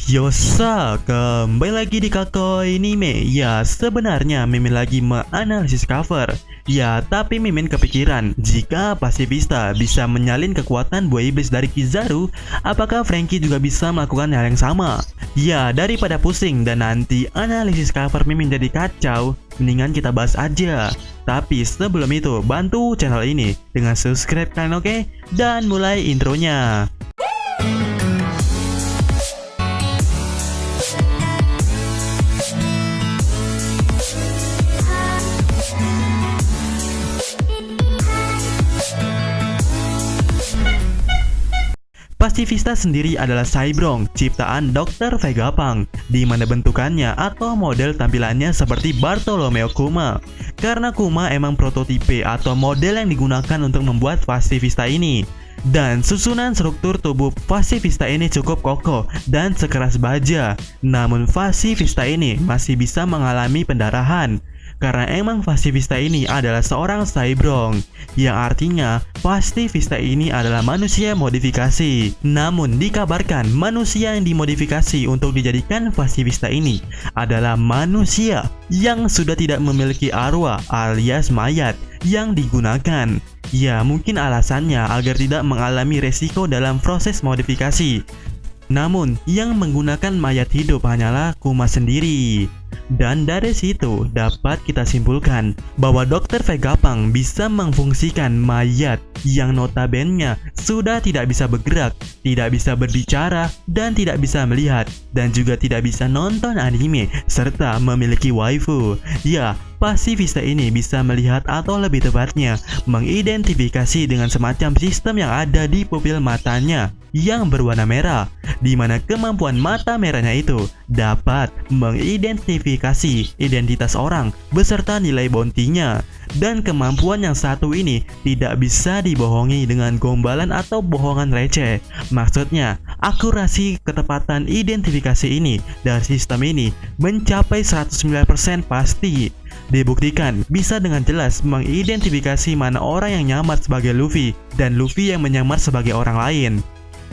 Yosa, kembali lagi di Kakoi Anime. Ya, sebenarnya Mimin lagi menganalisis cover. Ya, tapi Mimin kepikiran, jika pasifista bisa menyalin kekuatan buah iblis dari Kizaru, apakah Franky juga bisa melakukan hal yang sama? Ya, daripada pusing dan nanti analisis cover Mimin jadi kacau, mendingan kita bahas aja. Tapi sebelum itu, bantu channel ini dengan subscribe kan, oke? Dan mulai intronya. Pasifista sendiri adalah Cybrong, ciptaan Dr. Vegapunk, di mana bentukannya atau model tampilannya seperti Bartolomeo Kuma. Karena Kuma emang prototipe atau model yang digunakan untuk membuat pasifista ini. Dan susunan struktur tubuh pasifista ini cukup kokoh dan sekeras baja. Namun pasifista ini masih bisa mengalami pendarahan. Karena emang pasifista ini adalah seorang Cybrong, yang artinya pasifista ini adalah manusia modifikasi. Namun dikabarkan manusia yang dimodifikasi untuk dijadikan pasifista ini adalah manusia yang sudah tidak memiliki arwah alias mayat yang digunakan. Ya, mungkin alasannya agar tidak mengalami resiko dalam proses modifikasi. Namun yang menggunakan mayat hidup hanyalah Kuma sendiri. Dan dari situ dapat kita simpulkan bahwa Dr. Vegapunk bisa memfungsikan mayat yang notabene sudah tidak bisa bergerak, tidak bisa berbicara, dan tidak bisa melihat, dan juga tidak bisa nonton anime, serta memiliki waifu. Ya, pasifista ini bisa melihat atau lebih tepatnya mengidentifikasi dengan semacam sistem yang ada di pupil matanya yang berwarna merah, di mana kemampuan mata merahnya itu dapat mengidentifikasi identitas orang beserta nilai bounty-nya. Dan kemampuan yang satu ini tidak bisa dibohongi dengan gombalan atau bohongan receh. Maksudnya, akurasi ketepatan identifikasi ini dari sistem ini mencapai 109% pasti. Dibuktikan bisa dengan jelas mengidentifikasi mana orang yang nyamar sebagai Luffy dan Luffy yang menyamar sebagai orang lain.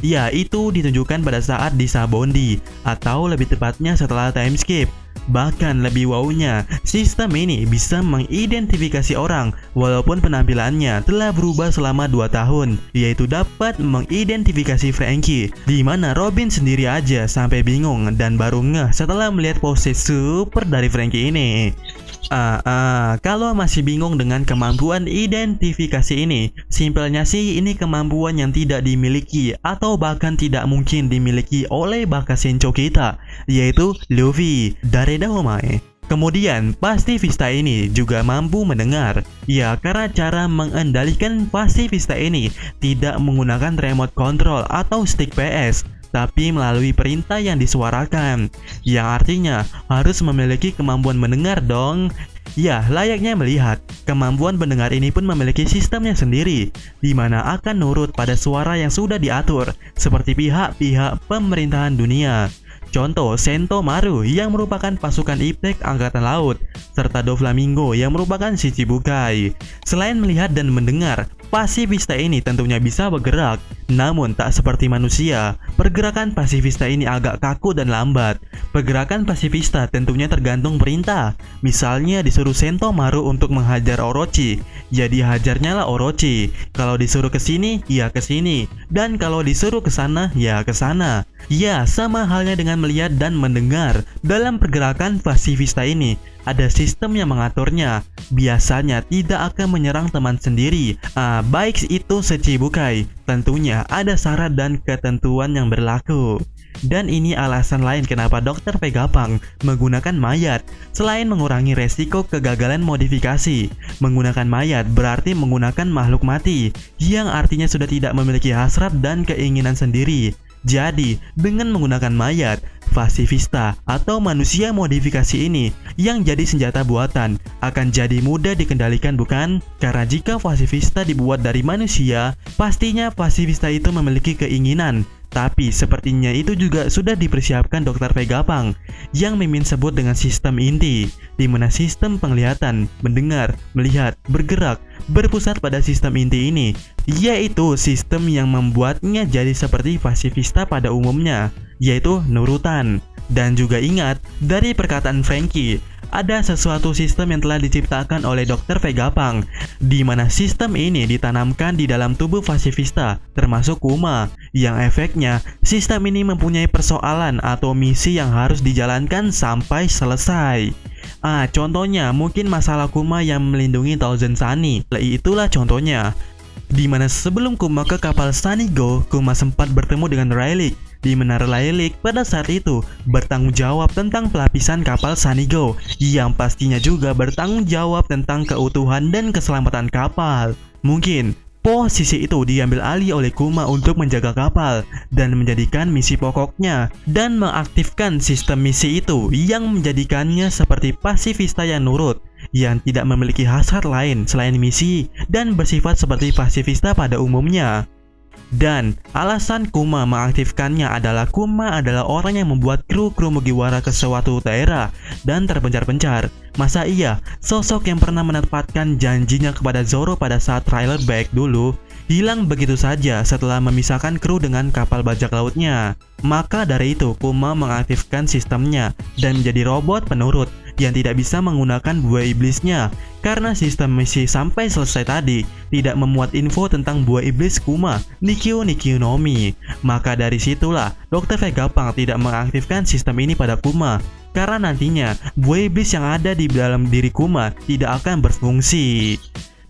Ya, itu ditunjukkan pada saat di Sabondi, atau lebih tepatnya setelah time skip. Bahkan lebih wownya, sistem ini bisa mengidentifikasi orang walaupun penampilannya telah berubah selama 2 tahun, yaitu dapat mengidentifikasi Franky, di mana Robin sendiri aja sampai bingung dan baru ngeh setelah melihat pose super dari Franky ini. Kalau masih bingung dengan kemampuan identifikasi ini, simpelnya sih ini kemampuan yang tidak dimiliki atau bahkan tidak mungkin dimiliki oleh Bakashencho kita, yaitu Luffy dari Dahomey. Kemudian, pasifista ini juga mampu mendengar. Ya, karena cara mengendalikan pasifista ini tidak menggunakan remote control atau stick PS, tapi melalui perintah yang disuarakan, yang artinya harus memiliki kemampuan mendengar dong. Ya, layaknya melihat, kemampuan mendengar ini pun memiliki sistemnya sendiri, di mana akan nurut pada suara yang sudah diatur, seperti pihak-pihak pemerintahan dunia. Contoh, Sentomaru yang merupakan pasukan Iptek Angkatan Laut, serta Doflamingo yang merupakan Shichibukai. Selain melihat dan mendengar, pasifista ini tentunya bisa bergerak, namun tak seperti manusia. Pergerakan pasifista ini agak kaku dan lambat. Pergerakan pasifista tentunya tergantung perintah. Misalnya disuruh Sentomaru untuk menghajar Orochi, ya dihajarnya lah Orochi. Kalau disuruh ke sini, ya ke sini. Dan kalau disuruh ke sana, ya ke sana. Ya, sama halnya dengan melihat dan mendengar. Dalam pergerakan pasifista ini, ada sistem yang mengaturnya. Biasanya tidak akan menyerang teman sendiri. Baik itu Shichibukai. Tentunya ada syarat dan ketentuan yang berlaku. Dan ini alasan lain kenapa Dr. Vegapunk menggunakan mayat. Selain mengurangi resiko kegagalan modifikasi, menggunakan mayat berarti menggunakan makhluk mati, yang artinya sudah tidak memiliki hasrat dan keinginan sendiri. Jadi, dengan menggunakan mayat, pasifista atau manusia modifikasi ini yang jadi senjata buatan akan jadi mudah dikendalikan, bukan? Karena jika pasifista dibuat dari manusia, pastinya pasifista itu memiliki keinginan. Tapi sepertinya itu juga sudah dipersiapkan Dr. Vegapunk yang Mimin sebut dengan sistem inti, di mana sistem penglihatan, mendengar, melihat, bergerak, berpusat pada sistem inti ini, yaitu sistem yang membuatnya jadi seperti pasifista pada umumnya. yaitu nurutan. Dan juga ingat, dari perkataan Frankie, ada sesuatu sistem yang telah diciptakan oleh Dr. Vegapunk, di mana sistem ini ditanamkan di dalam tubuh pasifista, termasuk Kuma, yang efeknya sistem ini mempunyai persoalan atau misi yang harus dijalankan sampai selesai. Contohnya mungkin masalah Kuma yang melindungi Thousand Sunny. Itulah contohnya. Di mana sebelum Kuma ke kapal Sunny Go, Kuma sempat bertemu dengan Rayleigh, di mana Rayleigh pada saat itu bertanggung jawab tentang pelapisan kapal Sunny Go, yang pastinya juga bertanggung jawab tentang keutuhan dan keselamatan kapal. Mungkin posisi itu diambil alih oleh Kuma untuk menjaga kapal dan menjadikan misi pokoknya, dan mengaktifkan sistem misi itu yang menjadikannya seperti pasifista yang nurut, yang tidak memiliki hasrat lain selain misi dan bersifat seperti pasifista pada umumnya. Dan alasan Kuma mengaktifkannya adalah Kuma adalah orang yang membuat kru Mugiwara ke suatu daerah dan terpencar-pencar. Masa iya, sosok yang pernah menepatkan janjinya kepada Zoro pada saat trailer back dulu hilang begitu saja setelah memisahkan kru dengan kapal bajak lautnya. Maka dari itu Kuma mengaktifkan sistemnya dan menjadi robot penurut yang tidak bisa menggunakan buah iblisnya, karena sistem misi sampai selesai tadi tidak memuat info tentang buah iblis Kuma, Nikkyo no Mi. Maka dari situlah Dr. Vegapunk tidak mengaktifkan sistem ini pada Kuma, karena nantinya buah iblis yang ada di dalam diri Kuma tidak akan berfungsi.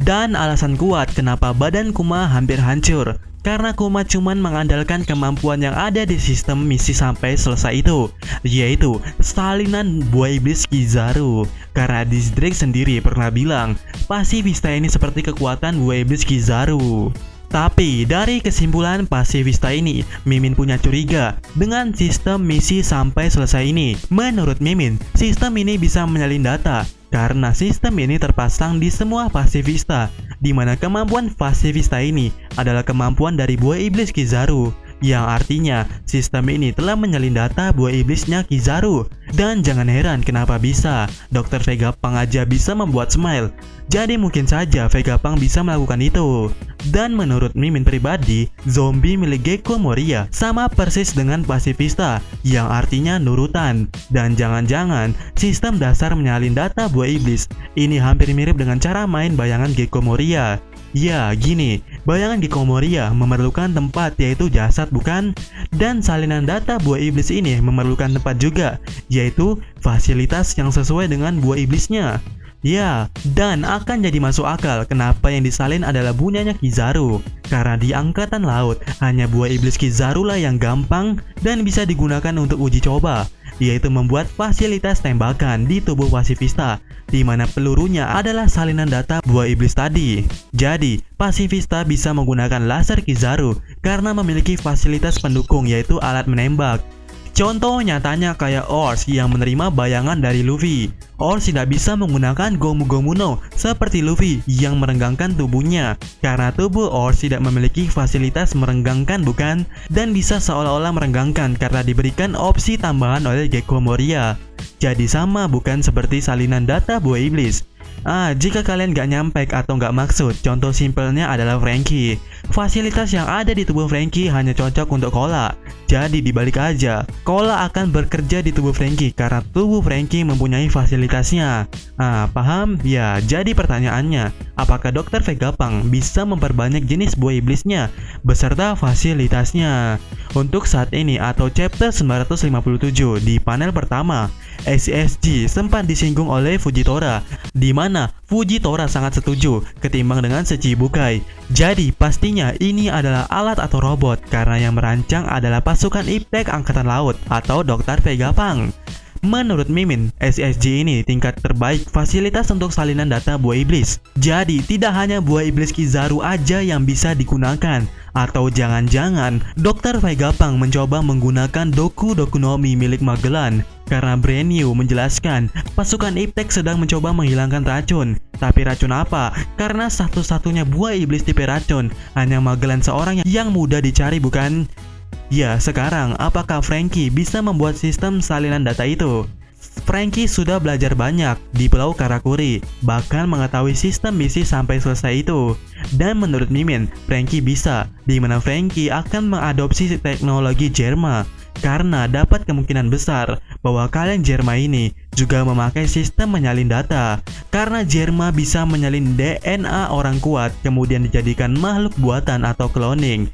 Dan alasan kuat kenapa badan Kuma hampir hancur, karena Kuma cuman mengandalkan kemampuan yang ada di sistem misi sampai selesai itu, yaitu salinan buah iblis Kizaru. Karena Drake sendiri pernah bilang, pasifista ini seperti kekuatan buah iblis Kizaru. Tapi dari kesimpulan pasifista ini, Mimin punya curiga dengan sistem misi sampai selesai ini. Menurut Mimin, sistem ini bisa menyalin data, karena sistem ini terpasang di semua pasifista, di mana kemampuan pasifista ini adalah kemampuan dari buah iblis Kizaru, yang artinya sistem ini telah menyalin data buah iblisnya Kizaru. Dan jangan heran kenapa bisa, Dr. Vegapunk aja bisa membuat Smile, jadi mungkin saja Vegapunk bisa melakukan itu. Dan menurut Mimin pribadi, zombie milik Gekko Moria sama persis dengan pasifista, yang artinya nurutan. Dan jangan-jangan sistem dasar menyalin data buah iblis ini hampir mirip dengan cara main bayangan Gekko Moria. Ya gini, bayangan Gekko Moria memerlukan tempat, yaitu jasad bukan? Dan salinan data buah iblis ini memerlukan tempat juga, yaitu fasilitas yang sesuai dengan buah iblisnya. Ya, dan akan jadi masuk akal kenapa yang disalin adalah bunyanya Kizaru, karena di angkatan laut hanya buah iblis Kizaru lah yang gampang dan bisa digunakan untuk uji coba, yaitu membuat fasilitas tembakan di tubuh pasifista, di mana pelurunya adalah salinan data buah iblis tadi. Jadi, pasifista bisa menggunakan laser Kizaru karena memiliki fasilitas pendukung, yaitu alat menembak. Contoh nyatanya kayak Ors yang menerima bayangan dari Luffy. Ors tidak bisa menggunakan Gomu Gomu no seperti Luffy yang merenggangkan tubuhnya, karena tubuh Ors tidak memiliki fasilitas merenggangkan bukan? Dan bisa seolah-olah merenggangkan karena diberikan opsi tambahan oleh Gekko Moria. Jadi sama bukan seperti salinan data buah iblis. Jika kalian gak nyampe atau gak maksud, contoh simpelnya adalah Frankie. Fasilitas yang ada di tubuh Frankie hanya cocok untuk Kola. Jadi dibalik aja, Kola akan bekerja di tubuh Frankie karena tubuh Frankie mempunyai fasilitasnya. Paham? Ya, jadi pertanyaannya, apakah Dr. Vegapunk bisa memperbanyak jenis buah iblisnya beserta fasilitasnya? Untuk saat ini atau chapter 957 di panel pertama, SSG sempat disinggung oleh Fujitora, di mana Fujitora sangat setuju ketimbang dengan Shichibukai. Jadi pastinya ini adalah alat atau robot, karena yang merancang adalah pasukan Iptek Angkatan Laut atau Dr. Vegapunk. Menurut Mimin, SSG ini tingkat terbaik fasilitas untuk salinan data buah iblis. Jadi tidak hanya buah iblis Kizaru aja yang bisa digunakan, atau jangan-jangan Dr. Vegapunk mencoba menggunakan Doku Doku no Mi milik Magellan, karena Brand New menjelaskan pasukan Iptek sedang mencoba menghilangkan racun. Tapi racun apa? Karena satu-satunya buah iblis tipe racun hanya Magellan seorang yang mudah dicari bukan? Ya, sekarang apakah Frankie bisa membuat sistem salinan data itu? Frankie sudah belajar banyak di Pulau Karakuri, bahkan mengetahui sistem misi sampai selesai itu. Dan menurut Mimin, Frankie bisa, di mana Frankie akan mengadopsi teknologi Germa, karena dapat kemungkinan besar bahwa kalian Jerma ini juga memakai sistem menyalin data, karena Jerma bisa menyalin DNA orang kuat kemudian dijadikan makhluk buatan atau cloning.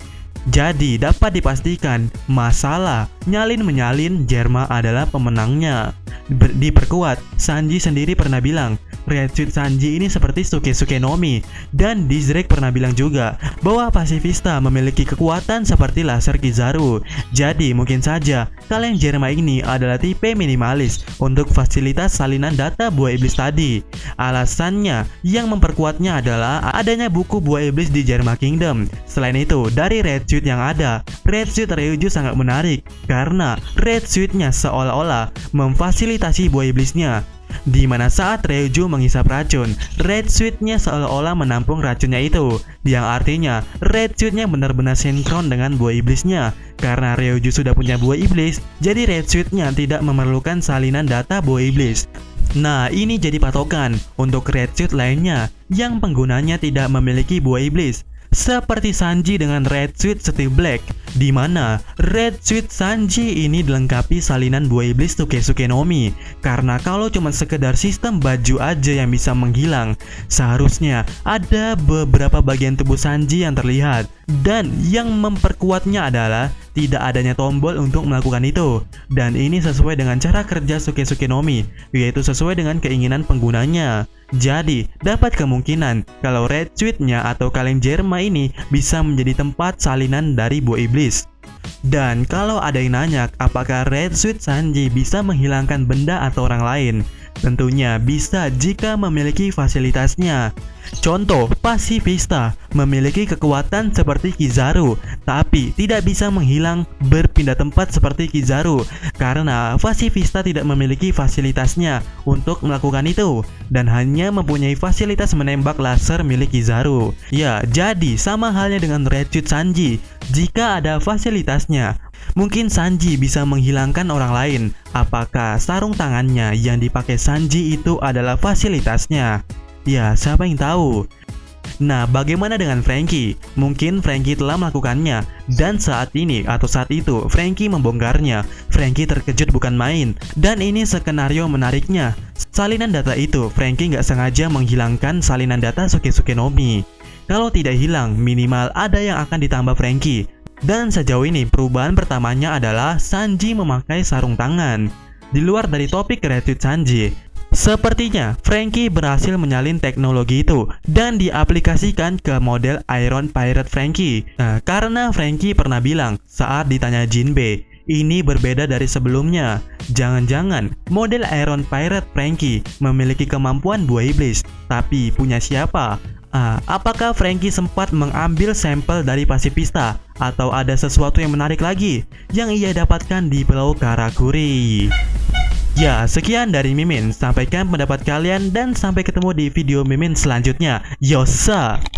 Jadi dapat dipastikan masalah nyalin-menyalin Jerma adalah pemenangnya. Diperkuat, Sanji sendiri pernah bilang Red Suit Sanji ini seperti Suke Nomi, dan Dizrek pernah bilang juga bahwa Pasifista memiliki kekuatan seperti laser Kizaru. Jadi mungkin saja kalian Jerma ini adalah tipe minimalis untuk fasilitas salinan data buah iblis tadi. Alasannya yang memperkuatnya adalah adanya buku buah iblis di Jerma Kingdom. Selain itu, dari Red Suit yang ada, Red Suit Ryuju sangat menarik karena Red Suit-nya seolah-olah memfasilitasi buah iblisnya, di mana saat Ryuju menghisap racun, Red Suit-nya seolah-olah menampung racunnya itu, yang artinya Red Suit-nya benar-benar sinkron dengan buah iblisnya. Karena Ryuju sudah punya buah iblis, jadi Red Suit-nya tidak memerlukan salinan data buah iblis. Nah, ini jadi patokan untuk Red Suit lainnya yang penggunanya tidak memiliki buah iblis, seperti Sanji dengan Red Suit Steel Black, di mana Red Suit Sanji ini dilengkapi salinan buah iblis Suke Nomi. Karena kalau cuma sekedar sistem baju aja yang bisa menghilang, seharusnya ada beberapa bagian tubuh Sanji yang terlihat, dan yang memperkuatnya adalah tidak adanya tombol untuk melakukan itu. Dan ini sesuai dengan cara kerja Suke Nomi, yaitu sesuai dengan keinginan penggunanya. Jadi, dapat kemungkinan kalau Red Suit-nya atau kaleng Jerma ini bisa menjadi tempat salinan dari buah iblis. Dan kalau ada yang nanya apakah Red Suit Sanji bisa menghilangkan benda atau orang lain, tentunya bisa jika memiliki fasilitasnya. Contoh, Pasifista memiliki kekuatan seperti Kizaru, tapi tidak bisa menghilang berpindah tempat seperti Kizaru, karena Pasifista tidak memiliki fasilitasnya untuk melakukan itu, dan hanya mempunyai fasilitas menembak laser milik Kizaru. Ya, jadi sama halnya dengan Red Suit Sanji, jika ada fasilitasnya, mungkin Sanji bisa menghilangkan orang lain. Apakah sarung tangannya yang dipakai Sanji itu adalah fasilitasnya? Ya, siapa yang tahu? Nah, bagaimana dengan Franky? Mungkin Franky telah melakukannya, dan saat ini atau saat itu Franky membongkarnya. Franky terkejut bukan main, dan ini skenario menariknya. Salinan data itu, Franky nggak sengaja menghilangkan salinan data Suke Nomi. Kalau tidak hilang, minimal ada yang akan ditambah Franky. Dan sejauh ini perubahan pertamanya adalah Sanji memakai sarung tangan. Di luar dari topik Red Suit Sanji, sepertinya Franky berhasil menyalin teknologi itu dan diaplikasikan ke model Iron Pirate Franky. Nah, karena Franky pernah bilang saat ditanya Jinbe, ini berbeda dari sebelumnya. Jangan-jangan model Iron Pirate Franky memiliki kemampuan buah iblis, tapi punya siapa? Apakah Franky sempat mengambil sampel dari Pasifista? Atau ada sesuatu yang menarik lagi yang ia dapatkan di Pulau Karakuri? Ya, sekian dari Mimin. Sampaikan pendapat kalian dan sampai ketemu di video Mimin selanjutnya. Yosa!